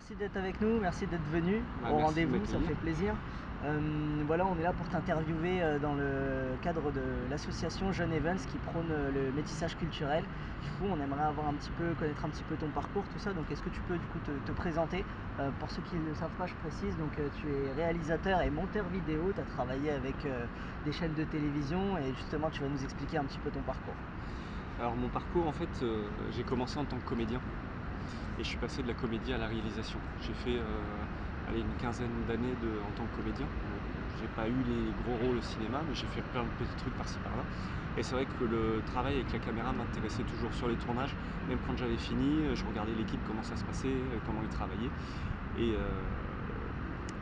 merci d'être avec nous, merci d'être venu Bah, au merci de rendez-vous, ça m'accueillir. fait plaisir. Voilà, on est là pour t'interviewer dans le cadre de l'association Jeune Evans qui prône le métissage culturel. Du coup, on aimerait connaître un petit peu ton parcours, tout ça. Donc, est-ce que tu peux du coup te présenter? Pour ceux qui ne le savent pas, je précise, donc tu es réalisateur et monteur vidéo, tu as travaillé avec des chaînes de télévision et justement, tu vas nous expliquer un petit peu ton parcours. Alors mon parcours, en fait, j'ai commencé en tant que comédien et je suis passé de la comédie à la réalisation. J'ai fait une quinzaine d'années en tant que comédien. J'ai pas eu les gros rôles au cinéma, mais j'ai fait plein de petits trucs par-ci par-là. Et c'est vrai que le travail avec la caméra m'intéressait toujours sur les tournages. Même quand j'avais fini, je regardais l'équipe, comment ça se passait, comment ils travaillaient. Et,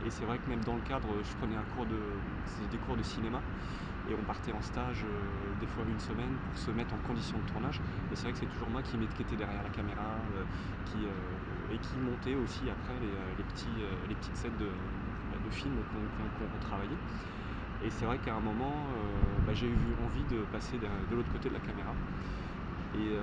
et c'est vrai que même dans le cadre, je prenais c'était des cours de cinéma. Et on partait en stage des fois une semaine pour se mettre en condition de tournage. Et c'est vrai que c'est toujours moi qui était derrière la caméra et qui montait aussi après les petites scènes de films qu'on retravaillait. Et c'est vrai qu'à un moment, j'ai eu envie de passer de l'autre côté de la caméra. Et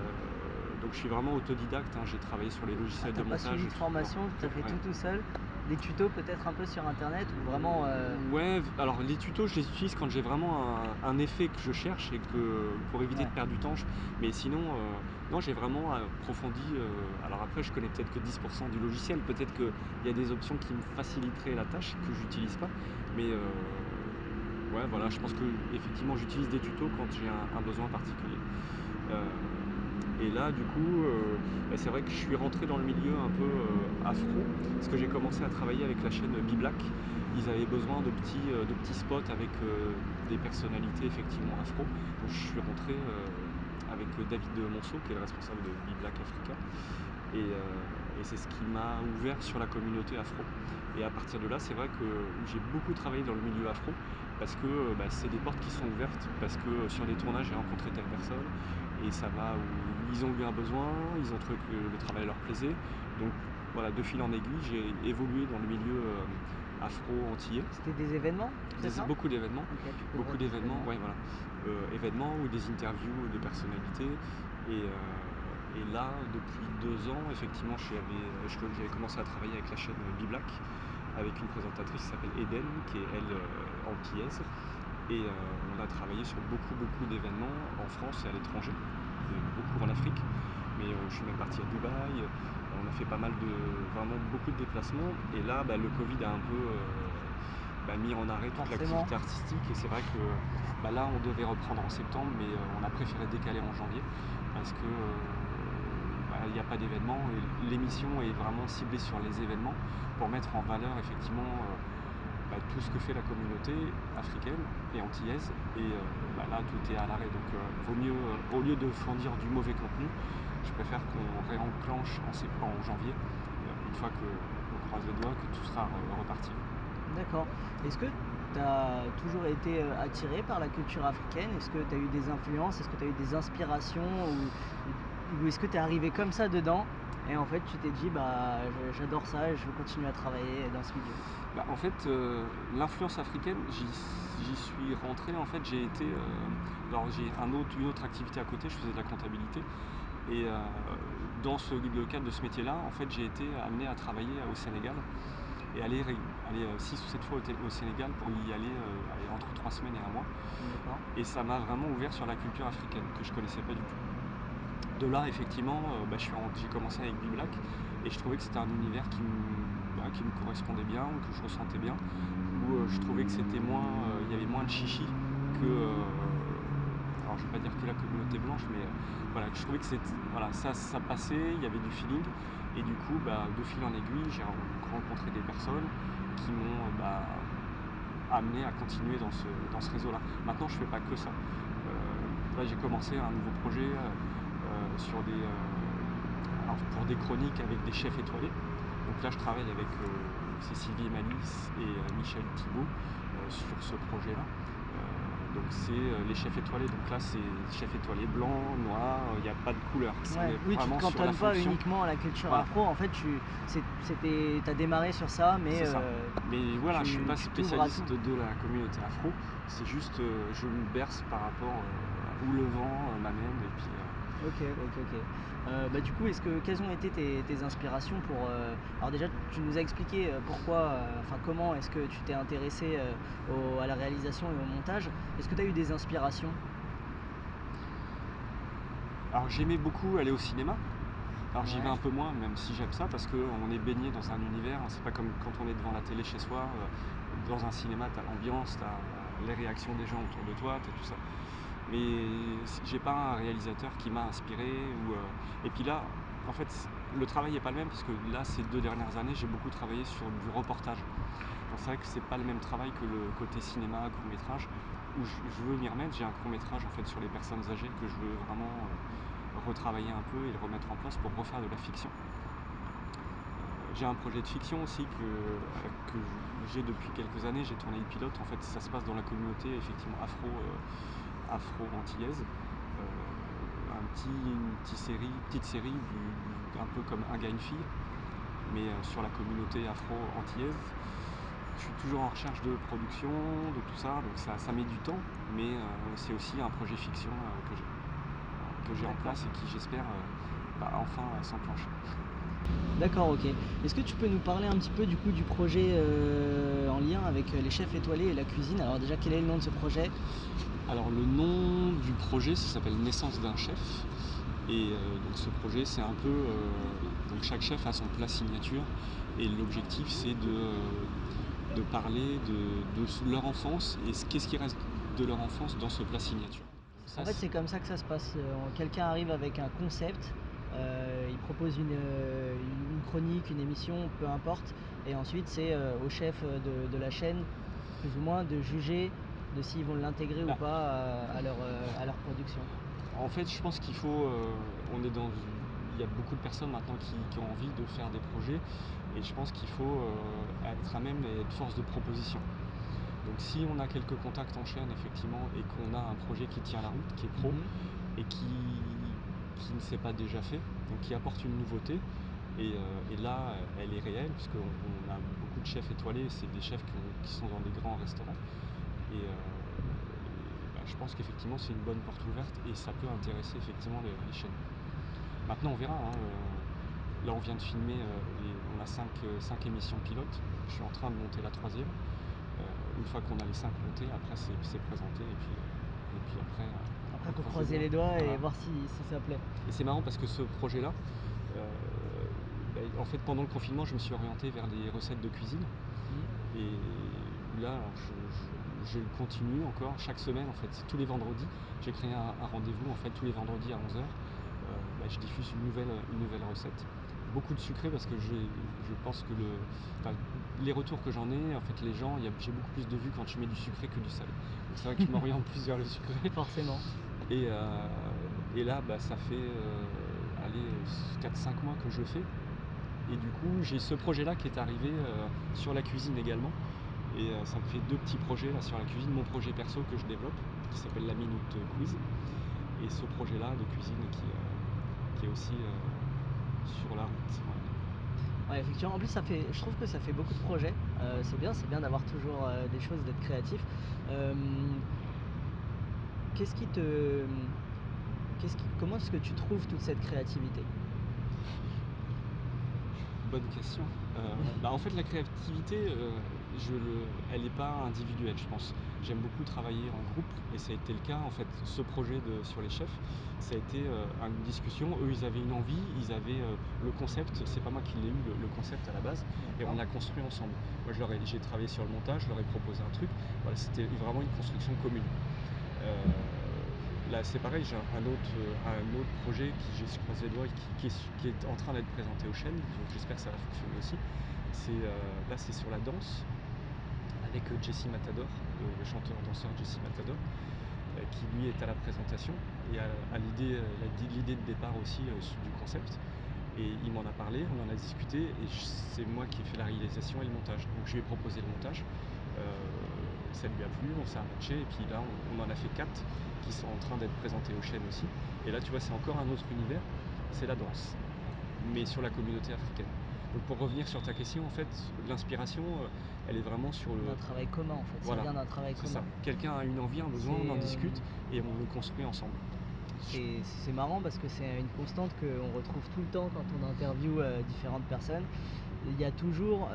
donc je suis vraiment autodidacte, hein. J'ai travaillé sur les logiciels de T'as pas montage. suivi de formation, tu as fait Ouais. tout seul? Des tutos peut-être un peu sur internet ou vraiment Ouais, alors les tutos, je les utilise quand j'ai vraiment un effet que je cherche et pour éviter Ouais. de perdre du temps. Mais sinon, non, j'ai vraiment approfondi. Alors après, je connais peut-être que 10% du logiciel. Peut-être qu'il y a des options qui me faciliteraient la tâche que j'utilise pas. Mais ouais, voilà, je pense que effectivement, j'utilise des tutos quand j'ai un besoin particulier. Et là, du coup, c'est vrai que je suis rentré dans le milieu un peu afro, parce que j'ai commencé à travailler avec la chaîne B-Black. Ils avaient besoin de petits spots avec des personnalités effectivement afro. Donc je suis rentré avec David Monceau, qui est le responsable de B-Black Africa. Et c'est ce qui m'a ouvert sur la communauté afro. Et à partir de là, c'est vrai que j'ai beaucoup travaillé dans le milieu afro, parce que c'est des portes qui sont ouvertes, parce que sur des tournages, j'ai rencontré telle personne, et ça va où ils ont eu un besoin, ils ont trouvé que le travail leur plaisait. Donc voilà, de fil en aiguille, j'ai évolué dans le milieu afro-antillais. c'était des événements, c'est ça? Beaucoup d'événements. Ok, tu couvrais Beaucoup des d'événements, événements. ouais, voilà. Événements ou des interviews de personnalités. Et là, depuis 2 ans, effectivement, j'avais commencé à travailler avec la chaîne B-Black, avec une présentatrice qui s'appelle Eden, qui est elle antillaise. Et on a travaillé sur beaucoup d'événements en France et à l'étranger, beaucoup en Afrique. Mais je suis même parti à Dubaï. On a fait vraiment beaucoup de déplacements. Et là, le Covid a un peu mis en arrêt toute Forcément. l'activité artistique. Et c'est vrai que là, on devait reprendre en septembre, mais on a préféré décaler en janvier parce que il n'y a pas d'événement. Et l'émission est vraiment ciblée sur les événements pour mettre en valeur effectivement tout ce que fait la communauté africaine et antillaise. Et là, tout est à l'arrêt. Donc, vaut mieux, au lieu de fournir du mauvais contenu, je préfère qu'on réenclenche en janvier, une fois qu'on croise les doigts, que tout sera reparti. D'accord. Est-ce que tu as toujours été attiré par la culture africaine? Est-ce que tu as eu des influences? Est-ce que tu as eu des inspirations? Ou est-ce que tu es arrivé comme ça dedans et en fait tu t'es dit j'adore ça et je veux continuer à travailler dans ce milieu? En fait, l'influence africaine, j'y suis rentré. En fait, j'ai une autre activité à côté, je faisais de la comptabilité. Et dans le cadre de ce métier-là, en fait, j'ai été amené à travailler au Sénégal et aller 6 ou 7 fois au Sénégal pour y aller entre 3 semaines et un mois. D'accord. Et ça m'a vraiment ouvert sur la culture africaine que je connaissais pas du tout. De là, effectivement, j'ai commencé avec B-Black et je trouvais que c'était un univers qui me correspondait bien, que je ressentais bien, où je trouvais que il y avait moins de chichi que, alors je vais pas dire que la communauté blanche, mais voilà, je trouvais que ça passait, il y avait du feeling, et du coup, de fil en aiguille, j'ai rencontré des personnes qui m'ont amené à continuer dans ce réseau-là. Maintenant, je fais pas que ça. Là, j'ai commencé un nouveau projet pour des chroniques avec des chefs étoilés. Donc là, je travaille avec Cécilie Malice et Michel Thibault sur ce projet-là. Donc c'est les chefs étoilés. Donc là, c'est chefs étoilés blancs, noirs, il n'y a pas de couleur. Ouais. Oui, tu ne te cantonnes pas uniquement à la culture Voilà. afro. En fait, t'as démarré sur ça, mais c'est ça. Mais voilà, je suis pas tu t'ouvres à spécialiste tout. de la communauté afro. C'est juste, je me berce par rapport à où le vent m'amène. Et puis Ok. Du coup, quelles ont été tes inspirations pour... alors déjà, tu nous as expliqué pourquoi, enfin comment est-ce que tu t'es intéressé à la réalisation et au montage. Est-ce que tu as eu des inspirations? Alors j'aimais beaucoup aller au cinéma. Alors j'y vais Ouais. un peu moins, même si j'aime ça, parce qu'on est baigné dans un univers. C'est pas comme quand on est devant la télé chez soi. Dans un cinéma, t'as l'ambiance, t'as les réactions des gens autour de toi, t'as tout ça. Mais j'ai pas un réalisateur qui m'a inspiré. Et puis là, en fait, le travail n'est pas le même, parce que là, ces 2 dernières années, j'ai beaucoup travaillé sur du reportage. Donc c'est vrai que c'est pas le même travail que le côté cinéma, court métrage, où je veux m'y remettre. J'ai un court métrage en fait sur les personnes âgées que je veux vraiment retravailler un peu et le remettre en place pour refaire de la fiction. J'ai un projet de fiction aussi que j'ai depuis quelques années. J'ai tourné le pilote. En fait, ça se passe dans la communauté effectivement afro-antillaise. Une petite série un peu comme Un gars, une fille, mais sur la communauté afro-antillaise. Je suis toujours en recherche de production, de tout ça, donc ça met du temps, mais c'est aussi un projet fiction que j'ai en place et qui j'espère enfin s'enclencher. D'accord, ok. Est-ce que tu peux nous parler un petit peu du coup du projet en lien avec les chefs étoilés et la cuisine? Alors déjà, quel est le nom de ce projet? Alors le nom du projet, ça s'appelle Naissance d'un chef. Et donc ce projet, c'est un peu... donc chaque chef a son plat signature. Et l'objectif, c'est de parler de leur enfance et qu'est-ce qui reste de leur enfance dans ce plat signature. En fait, c'est comme ça que ça se passe. Quelqu'un arrive avec un concept, il propose une chronique, une émission, peu importe, et ensuite c'est au chef de la chaîne, plus ou moins, de juger de s'ils vont l'intégrer ou pas à leur production. En fait, je pense qu'il faut... il y a beaucoup de personnes maintenant qui ont envie de faire des projets, et je pense qu'il faut être à même et être force de proposition. Donc si on a quelques contacts en chaîne, effectivement, et qu'on a un projet qui tient la route, qui est pro, et qui ne s'est pas déjà fait, donc qui apporte une nouveauté, et là, elle est réelle, puisqu'on a beaucoup de chefs étoilés, c'est des chefs qui sont dans des grands restaurants. Et je pense qu'effectivement, c'est une bonne porte ouverte, et ça peut intéresser effectivement les chaînes. Maintenant, on verra. Là, on vient de filmer, on a 5 émissions pilotes. Je suis en train de monter la 3e. Une fois qu'on a les 5 montés, après c'est présenté, et puis après il faut croiser les doigts et voir si ça plaît. Et c'est marrant parce que ce projet-là, en fait pendant le confinement, je me suis orienté vers les recettes de cuisine. Et là, alors, je continue encore chaque semaine, en fait, tous les vendredis. J'ai créé un rendez-vous en fait tous les vendredis à 11h. Je diffuse une nouvelle recette. Beaucoup de sucré, parce que je pense que les retours que j'en ai, en fait, les gens, j'ai beaucoup plus de vues quand je mets du sucré que du salé. Donc c'est vrai que je m'oriente plus vers le sucré. Forcément. Et là, ça fait 4-5 mois que je le fais. Et du coup, j'ai ce projet-là qui est arrivé sur la cuisine également. Et ça me fait 2 petits projets là sur la cuisine. Mon projet perso que je développe, qui s'appelle la Minute Quiz. Et ce projet-là de cuisine qui est aussi sur la route. Ouais, effectivement. En plus, je trouve que ça fait beaucoup de projets. C'est bien d'avoir toujours des choses, d'être créatif. Comment est-ce que tu trouves toute cette créativité? Bonne question. En fait, la créativité, elle n'est pas individuelle, je pense. J'aime beaucoup travailler en groupe, et ça a été le cas. En fait, ce projet sur les chefs, ça a été une discussion. Eux, ils avaient une envie, ils avaient le concept. C'est pas moi qui l'ai eu, le concept à la base, et on a construit ensemble. Moi, j'ai travaillé sur le montage, je leur ai proposé un truc. Voilà, c'était vraiment une construction commune. Là, c'est pareil, j'ai un autre projet je croise les doigts, qui est en train d'être présenté aux chaînes, donc j'espère que ça va fonctionner aussi. Là, c'est sur la danse, avec Jesse Matador, le chanteur-danseur Jesse Matador, qui lui est à la présentation et à l'idée de départ aussi du concept. Et il m'en a parlé, on en a discuté, et c'est moi qui ai fait la réalisation et le montage. Donc je lui ai proposé le montage, ça lui a plu, on s'est matché, et puis là on en a fait 4 qui sont en train d'être présentés aux chaînes aussi. Et là, tu vois, c'est encore un autre univers, c'est la danse, mais sur la communauté africaine. Donc pour revenir sur ta question, en fait, l'inspiration, elle est vraiment sur un travail commun, en fait. Voilà, ça vient d'un travail commun. C'est ça. Quelqu'un a une envie, un besoin, on en discute et on le construit ensemble. C'est marrant parce que c'est une constante qu'on retrouve tout le temps quand on interviewe différentes personnes. Il y a toujours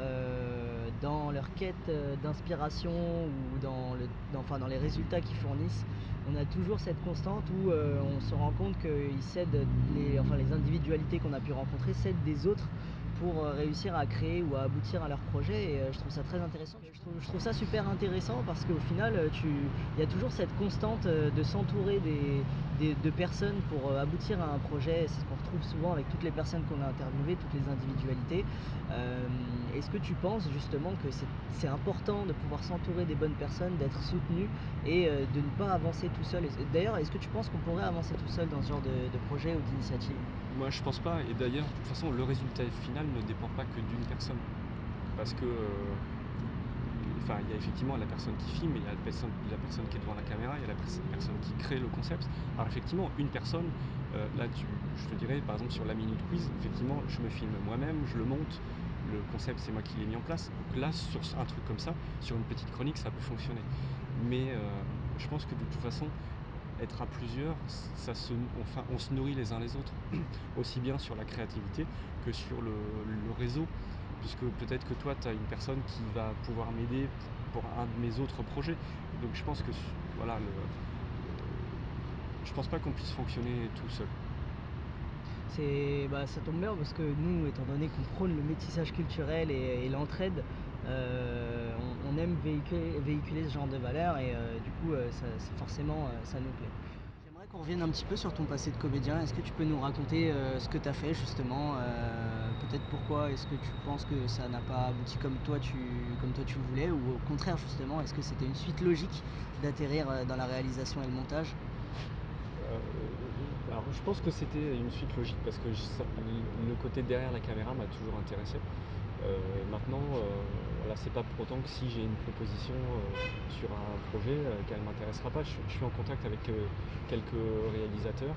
dans leur quête d'inspiration ou dans les résultats qu'ils fournissent, on a toujours cette constante où on se rend compte qu'ils cèdent les individualités qu'on a pu rencontrer cèdent des autres pour réussir à créer ou à aboutir à leur projet, et je trouve ça très intéressant. Je trouve ça super intéressant parce qu'au final il y a toujours cette constante de s'entourer de personnes pour aboutir à un projet. C'est ce qu'on retrouve souvent avec toutes les personnes qu'on a interviewées, toutes les individualités. Est-ce que tu penses justement que c'est important de pouvoir s'entourer des bonnes personnes, d'être soutenu et de ne pas avancer tout seul? D'ailleurs, est-ce que tu penses qu'on pourrait avancer tout seul dans ce genre de projet ou d'initiative? Moi, je pense pas. Et d'ailleurs, de toute façon, le résultat final ne dépend pas que d'une personne. Parce que, il y a effectivement la personne qui filme, il y a la personne qui est devant la caméra, il y a la personne qui crée le concept. Alors effectivement, une personne, je te dirais, par exemple sur la Minute Quiz, effectivement, je me filme moi-même, je le monte, le concept c'est moi qui l'ai mis en place. Donc là, sur un truc comme ça, sur une petite chronique, ça peut fonctionner. Mais je pense que de toute façon, être à plusieurs, on se nourrit les uns les autres, aussi bien sur la créativité que sur le réseau, puisque peut-être que toi, tu as une personne qui va pouvoir m'aider pour un de mes autres projets. Donc je pense que voilà, je pense pas qu'on puisse fonctionner tout seul. Ça tombe bien parce que nous, étant donné qu'on prône le métissage culturel et l'entraide, on aime véhiculer ce genre de valeurs, et du coup, forcément, ça nous plaît. J'aimerais qu'on revienne un petit peu sur ton passé de comédien. Est-ce que tu peux nous raconter ce que tu as fait justement, peut-être pourquoi est-ce que tu penses que ça n'a pas abouti comme toi tu voulais, ou au contraire justement, est-ce que c'était une suite logique d'atterrir dans la réalisation et le montage? Alors je pense que c'était une suite logique parce que le côté derrière la caméra m'a toujours intéressé. Maintenant, voilà, c'est pas pour autant que si j'ai une proposition sur un projet qu'elle ne m'intéressera pas. Je suis en contact avec quelques réalisateurs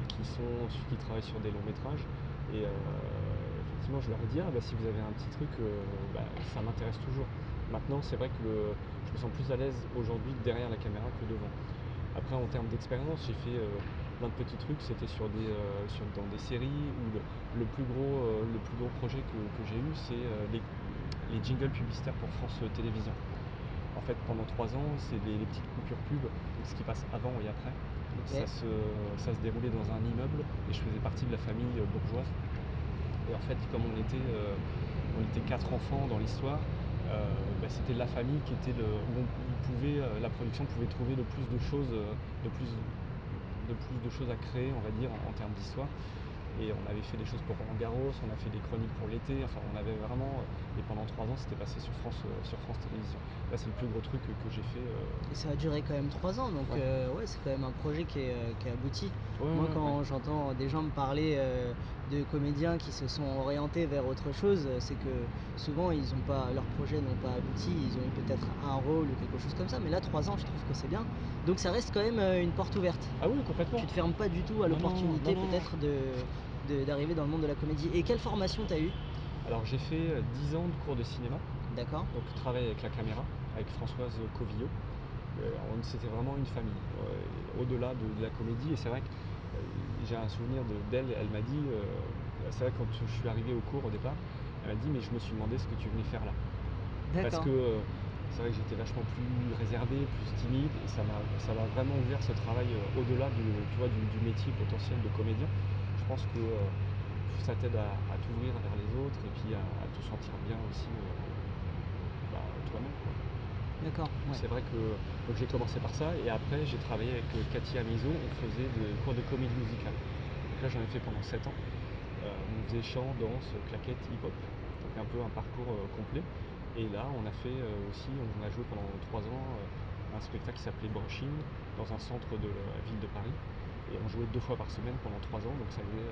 qui travaillent sur des longs métrages, et effectivement je leur ai dit si vous avez un petit truc, ça m'intéresse toujours. Maintenant c'est vrai que je me sens plus à l'aise aujourd'hui derrière la caméra que devant. Après, en termes d'expérience, j'ai fait plein de petits trucs. C'était dans des séries où le plus gros projet que j'ai eu, c'est les jingles publicitaires pour France Télévisions. En fait, pendant 3 ans, c'est les petites coupures pub, donc ce qui passe avant et après. Okay. Ça se déroulait dans un immeuble et je faisais partie de la famille bourgeoise. Et en fait, comme on était 4 enfants dans l'histoire, c'était la famille qui était où la production pouvait trouver le plus de choses, de plus de choses à créer, on va dire, en termes d'histoire. Et on avait fait des choses pour Roland Garros, on a fait des chroniques pour l'été, enfin on avait vraiment, et pendant 3 ans c'était passé sur France Télévisions. Là c'est le plus gros truc que j'ai fait. Et ça a duré quand même 3 ans, donc ouais. c'est quand même un projet qui est abouti. Ouais, Moi, quand ouais. j'entends des gens me parler de comédiens qui se sont orientés vers autre chose, c'est que souvent leurs projets n'ont pas abouti, ils ont eu peut-être un rôle ou quelque chose comme ça, mais là 3 ans, je trouve que c'est bien. Donc ça reste quand même une porte ouverte. Ah oui, complètement. Tu te fermes pas du tout à Non, l'opportunité non. peut-être d'arriver dans le monde de la comédie. Et quelle formation t'as eu? Alors j'ai fait 10 ans de cours de cinéma. D'accord. Donc travail avec la caméra, avec Françoise Covillot. C'était vraiment une famille, au-delà de la comédie. Et c'est vrai que j'ai un souvenir d'elle, elle m'a dit, c'est vrai quand je suis arrivé au cours au départ, elle m'a dit mais je me suis demandé ce que tu venais faire là. Parce D'accord. que c'est vrai que j'étais vachement plus réservé, plus timide, et ça m'a vraiment ouvert ce travail au-delà du métier potentiel de comédien. Je pense que ça t'aide à t'ouvrir vers les autres et puis à te sentir bien aussi toi-même, quoi. D'accord. Ouais. C'est vrai que donc j'ai commencé par ça, et après j'ai travaillé avec Cathy Amizo, on faisait des cours de comédie musicale. Donc là j'en ai fait pendant 7 ans. On faisait chant, danse, claquettes, hip-hop, donc un peu un parcours complet. Et là on a fait on a joué pendant 3 ans un spectacle qui s'appelait Brushing dans un centre de la ville de Paris. Et on jouait 2 fois par semaine pendant 3 ans, donc ça faisait,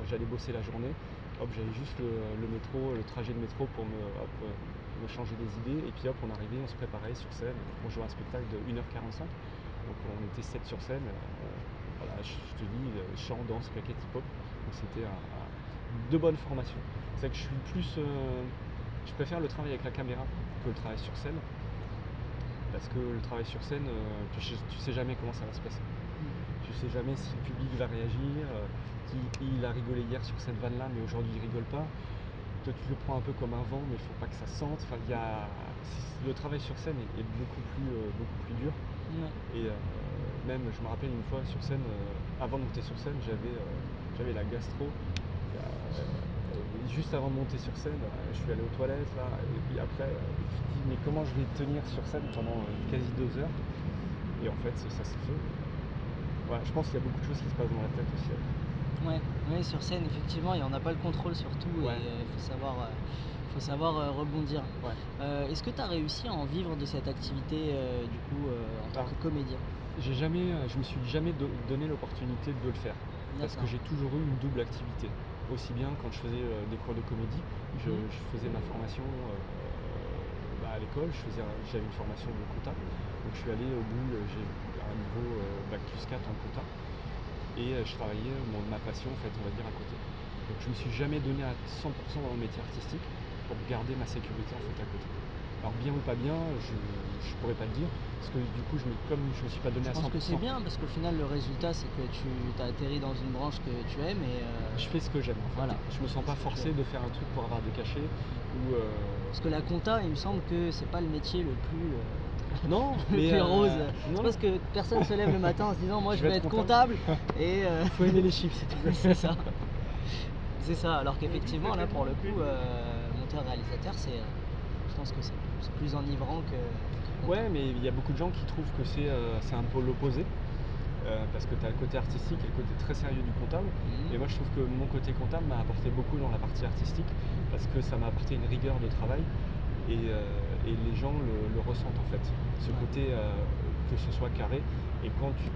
j'allais bosser la journée, j'avais juste le trajet de métro pour me changer les idées, et puis hop, on arrivait, on se préparait sur scène, on jouait un spectacle de 1h45, donc on était 7 sur scène, voilà, je te dis, chant, danse, claquettes, hip-hop, donc c'était de bonnes formations. C'est vrai que je préfère le travail avec la caméra que le travail sur scène, parce que le travail sur scène, tu sais jamais comment ça va se passer. Tu sais jamais si le public va réagir, il a rigolé hier sur cette vanne là mais aujourd'hui il rigole pas. Toi tu le prends un peu comme un vent mais il faut pas que ça sente. Enfin, le travail sur scène est beaucoup plus dur. Ouais. Et même je me rappelle une fois sur scène, avant de monter sur scène, j'avais la gastro. Juste avant de monter sur scène, je suis allé aux toilettes là, et puis après, je me dis mais comment je vais tenir sur scène pendant quasi 2 heures. Et en fait, ça s'est fait. Voilà, je pense qu'il y a beaucoup de choses qui se passent dans la tête aussi. Ouais, ouais, sur scène, effectivement, et on n'a pas le contrôle sur tout, Ouais. et il faut savoir rebondir. Ouais. Est-ce que tu as réussi à en vivre de cette activité, du coup, en tant que comédien? Je me suis jamais donné l'opportunité de le faire. Parce que D'accord. j'ai toujours eu une double activité. Aussi bien quand je faisais des cours de comédie, je faisais ma formation à l'école, j'avais une formation de compta. Donc je suis allé au bout, j'ai un niveau bac+4 en compta. Et je travaillais ma passion en fait, on va dire, à côté. Donc je me suis jamais donné à 100% dans le métier artistique pour garder ma sécurité en fait à côté. Alors bien ou pas bien, je pourrais pas le dire, parce que du coup comme je me suis pas donné à Je 100%. pense que c'est bien, parce qu'au final, le résultat, c'est que tu as atterri dans une branche que tu aimes, et Je fais ce que j'aime en fait. voilà. Je me sens pas forcé de faire un truc pour avoir des cachets ou Parce que la compta, il me semble que c'est pas le métier le plus non, le mais plus rose. non, C'est parce que personne se lève le matin en se disant moi je vais être comptable, et faut aimer les chiffres, c'est tout. c'est ça. C'est ça, alors qu'effectivement là pour le coup, monteur-réalisateur, je pense que c'est plus enivrant que comptable. Ouais, mais il y a beaucoup de gens qui trouvent que c'est un peu l'opposé. Parce que tu as le côté artistique et le côté très sérieux du comptable. Et moi je trouve que mon côté comptable m'a apporté beaucoup dans la partie artistique, parce que ça m'a apporté une rigueur de travail, et les gens le ressentent en fait. Ce côté que ce soit carré, et quand tu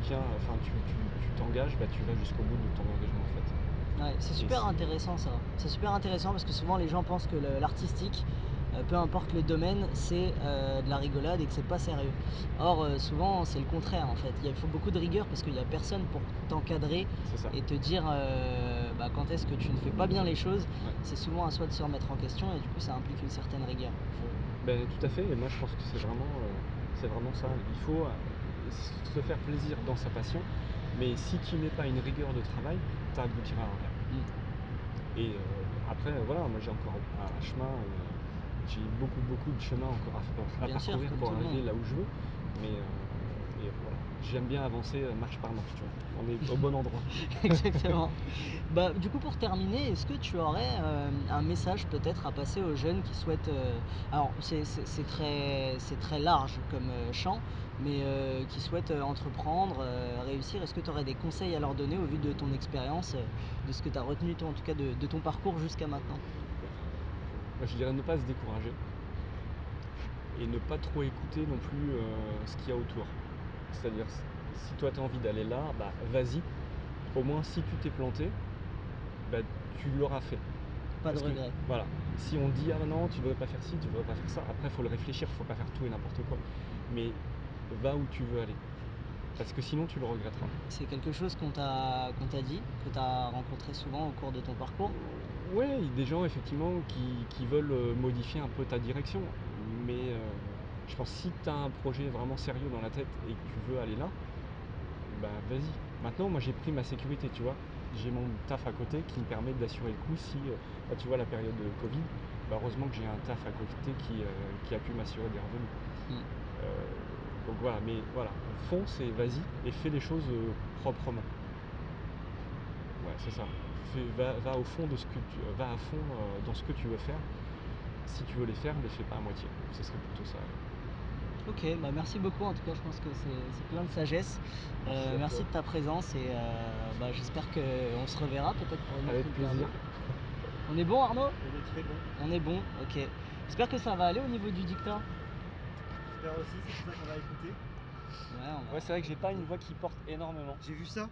t'engages, tu vas jusqu'au bout de ton engagement en fait. Ouais, c'est super intéressant ça. C'est super intéressant parce que souvent les gens pensent que l'artistique, peu importe le domaine, c'est de la rigolade et que c'est pas sérieux. Or, souvent c'est le contraire en fait. Il faut beaucoup de rigueur parce qu'il n'y a personne pour t'encadrer et te dire quand est-ce que tu ne fais pas bien les choses. Ouais. C'est souvent à soi de se remettre en question, et du coup ça implique une certaine rigueur. Tout à fait, et moi je pense que c'est vraiment ça. Il faut se faire plaisir dans sa passion, mais si tu n'es pas une rigueur de travail, tu n'aboutiras à rien. Et après, voilà, moi j'ai encore un chemin, j'ai beaucoup de chemin encore à parcourir pour arriver là où je veux. Mais voilà, j'aime bien avancer marche par marche, tu vois. On est au bon endroit. Exactement. Du coup, pour terminer, est-ce que tu aurais un message peut-être à passer aux jeunes qui souhaitent... alors, c'est très large comme champ, mais qui souhaitent entreprendre, réussir. Est-ce que tu aurais des conseils à leur donner au vu de ton expérience, de ce que tu as retenu, toi, en tout cas, de ton parcours jusqu'à maintenant? Moi, je dirais ne pas se décourager et ne pas trop écouter non plus ce qu'il y a autour. C'est-à-dire, si toi tu as envie d'aller là, vas-y. Au moins, si tu t'es planté, tu l'auras fait. Pas de regret. Voilà. Si on dit ah non, tu devrais pas faire ci, tu devrais pas faire ça, après il faut le réfléchir, il faut pas faire tout et n'importe quoi. Mais va où tu veux aller. Parce que sinon tu le regretteras. C'est quelque chose qu'on t'a dit, que tu as rencontré souvent au cours de ton parcours? Ouais, il y a des gens effectivement qui veulent modifier un peu ta direction. Mais je pense que si tu as un projet vraiment sérieux dans la tête et que tu veux aller là, vas-y. Maintenant, moi j'ai pris ma sécurité, tu vois. J'ai mon taf à côté qui me permet d'assurer le coup si, tu vois, la période de Covid, heureusement que j'ai un taf à côté qui a pu m'assurer des revenus. Donc voilà, mais voilà, fonce et vas-y et fais les choses proprement. Ouais, c'est ça. Va au fond de ce que va à fond dans ce que tu veux faire. Si tu veux les faire, les fais pas à moitié. Ce serait plutôt ça. Ok, merci beaucoup. En tout cas, je pense que c'est plein de sagesse. Merci de ta présence, et j'espère qu'on se reverra peut-être pour une autre Avec interview. plaisir. On est bon, Arnaud? On est très bon. On est bon, ok. J'espère que ça va aller au niveau du dictat. J'espère aussi, c'est pour ça qu'on va écouter. Ouais, c'est vrai que j'ai pas une voix qui porte énormément. J'ai vu ça.